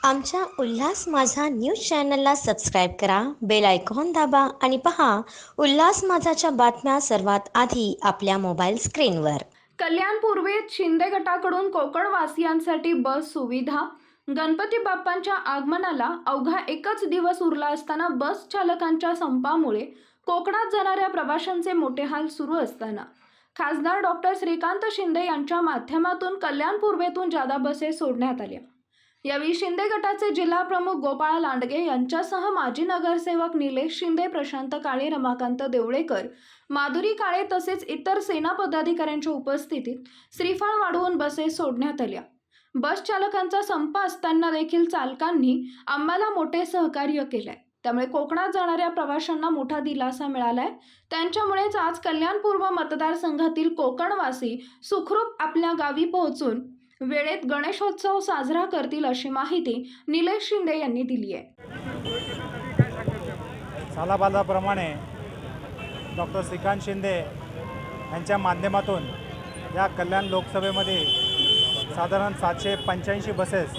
आमच्या उल्हास माझा न्यूज चॅनलला सबस्क्राईब करा, बेल आयकॉन दाबा आणि पहा उल्हास माझाच्या बातम्या सर्वात आधी आपल्या मोबाईल स्क्रीनवर. कल्याण पूर्वेत शिंदे गटाकडून कोकणवासियांसाठी बस सुविधा. गणपती बाप्पांच्या आगमनाला अवघा एकच दिवस उरला असताना बस चालकांच्या संपामुळे कोकणात जाणाऱ्या प्रवाशांचे मोठे हाल सुरू असताना खासदार डॉक्टर श्रीकांत शिंदे यांच्या माध्यमातून कल्याण पूर्वेतून जादा बसेस सोडण्यात आल्या. यावेळी शिंदे गटाचे जिल्हा प्रमुख गोपाळ लांडगे यांच्यासह माजी नगरसेवक निलेश शिंदे, प्रशांत काळे, रमाकांत देवळेकर, माधुरी काळे तसेच इतर सेना पदाधिकाऱ्यांच्या उपस्थितीत श्रीफळ वाढवून बसेस सोडण्यात आल्या. बस चालकांचा संप असताना देखील चालकांनी आम्हाला मोठे सहकार्य केलंय, त्यामुळे कोकणात जाणाऱ्या प्रवाशांना मोठा दिलासा मिळालाय. त्यांच्यामुळेच आज कल्याण पूर्व मतदारसंघातील कोकणवासी सुखरूप आपल्या गावी पोहोचून वेळेत गणेशोत्सव साजरा करतील अशी माहिती निलेश शिंदे यांनी दिली आहे. सालाबादाप्रमाणे डॉक्टर श्रीकांत शिंदे यांच्या माध्यमातून या कल्याण लोकसभेमध्ये साधारण 785 बसेस